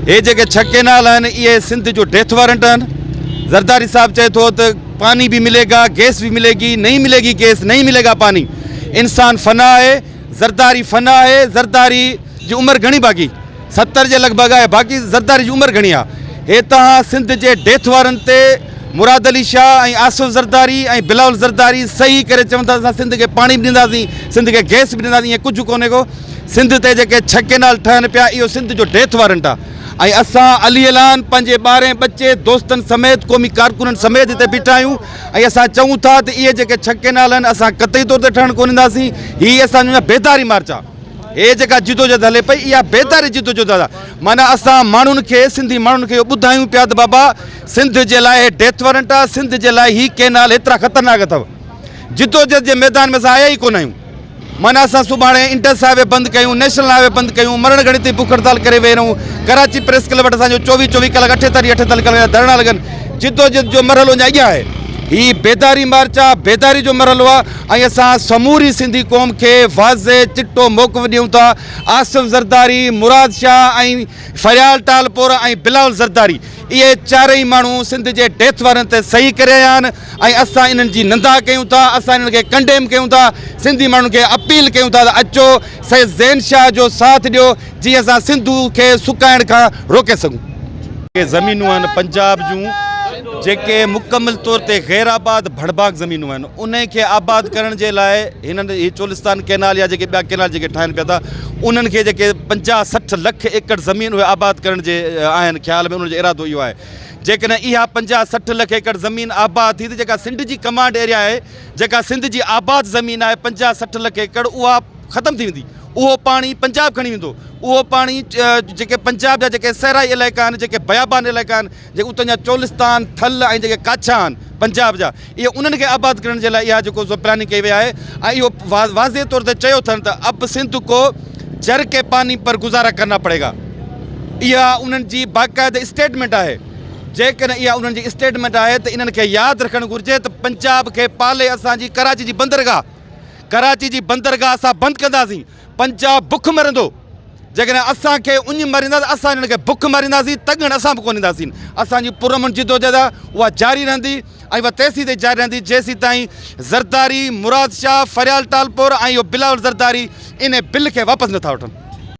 ये जेके 6 केनाल आहिनि ये सिंध जो डेथ वारंट आहिनि। ज़रदारी साहब चए थो त पानी भी मिलेगा, गैस भी मिलेगी, नहीं मिलेगी गैस, नहीं मिलेगा पानी। इंसान फना है, ज़रदारी फना है। ज़रदारी जी उम्र घणी बाक़ी 70 जे लॻभॻि आहे, बाक़ी ज़रदारी जी उम्र घणी आहे। हे तव्हां सिंध जे डेथ वारनि ते मुराद अली शाह ऐं आसिफ ज़रदारी ऐं बिलावल ज़रदारी सही करे चवनि था असां सिंध खे पाणी बि ॾींदासीं, सिंध खे गैस बि ॾींदासीं। ईअं कुझु कोन्हे को। सिंध ते जेके 6 केनाल ठहनि पिया इहो सिंध जो डेथ वारंट आहे। ऐं असां अली ऐलान पंहिंजे ॿारहें बचे दोस्तनि समेत क़ौमी कारकुननि समेत हिते बीठा आहियूं ऐं असां चऊं था त इहे जेके 6 केनाल आहिनि असां क़तई तौर ते ठहणु कोन ॾींदासीं। हीअ असांजो बेदारी मार्च आहे। हे जेका जिदोजहद हले पई इहा बेदारी जिदोजहद आहे। माना असां माण्हुनि खे सिंधी माण्हुनि खे ॿुधायूं पिया त बाबा सिंध जे लाइ डेथ वारंट आहे, सिंध जे लाइ हीअ केनाल एतिरा ख़तरनाक अथव। जिदोजहद जे मैदान में असां आया ई कोन आहियूं। माना असां सुभाणे इंटस हाईवे बंदि कयूं, नेशनल हाईवे बंदि कयूं, मरण घणी ते बुख हड़ताल करे वेही रहूं। कराची प्रेस क्लब वटि असांजो 24 कलाक 48 कलाक धरना लॻनि। जिदोजहद जो मरहलो अञा अॻियां आहे। ही बेदारी मार्च आहे, बेदारी जो मरहलो आहे। ऐं असां समूरी सिंधी क़ौम खे वाज़े चिट्टो मौक़िफ़ ॾियूं था। आसिफ ज़रदारी, मुराद शाह ऐं फरियाल टालपोर ऐं बिलावल ज़रदारी इहे चारई माण्हू सिंध जे डेथ वारनि ते सही करे आया आहिनि ऐं असां इन्हनि जी निंदा कयूं था, असां इन्हनि खे कंडेम कयूं था। सिंधी माण्हुनि खे अपील कयूं था त अचो सैयद ज़ैन शाह जो साथ ॾियो जीअं असां सिंधु खे सुकाइण खां रोके सघूं। ज़मीनूं आहिनि पंजाब जूं जेके मुकमल तौर ते गैर आबाद भड़बाग ज़मीनूं आहिनि, उन खे आबाद करण जे लाइ हिननि हीअ चोलिस्तान केनाल या जेके ॿिया केनाल जेके ठाहिनि पिया था उन्हनि खे जेके 50-60 लख एकड़ ज़मीन उहे आबाद करण जे आहिनि ख़्याल में, उन्हनि जो इरादो इहो आहे। जेकॾहिं इहा 50-60 लख एकड़ ज़मीन आबाद थी त जेका सिंध जी कमांड एरिया आहे, जेका सिंध जी आबाद ज़मीन आहे 50-60 लख एकड़, उहा ख़तमु थी वेंदी। उहो पाणी पंजाब खणी वेंदो। उहो पाणी जेके पंजाब जा जेके सहराई इलाइक़ा आहिनि, जेके बयाबान इलाइक़ा आहिनि, जेके उतां जा चोलिस्तान थल ऐं जेके काछा आहिनि पंजाब जा, इहे उन्हनि खे आबाद करण जे लाइ इहा जेको प्लानिंग कई वई आहे। ऐं इहो वाज़े तौर ते चयो अथनि त अब सिंध को जर के पानी पर गुज़ारा करना पड़ेगा। इहा उन्हनि जी बाक़ाइदा स्टेटमेंट आहे। जेकॾहिं इहा उन्हनि जी स्टेटमेंट आहे त इन्हनि खे यादि रखणु घुरिजे त पंजाब खे पाले असांजी कराची जी बंदरगाह, कराची जी बंदरगाह असां बंदि कंदासीं। पंजाब बुख मरंदो। जेकॾहिं असांखे उञ मारींदासीं असां हिननि खे बुख मारींदासीं, तगड़ असां बि कोन ईंदासीं। असांजी पुरअमन जिदोजहद आहे उहा जारी रहंदी ऐं उहा तेसीं ताईं जारी रहंदी जेसीं ताईं ज़रदारी, मुराद शाह, फरियाल टालपोर ऐं इहो बिलावल ज़रदारी इन बिल खे वापसि नथा वठनि।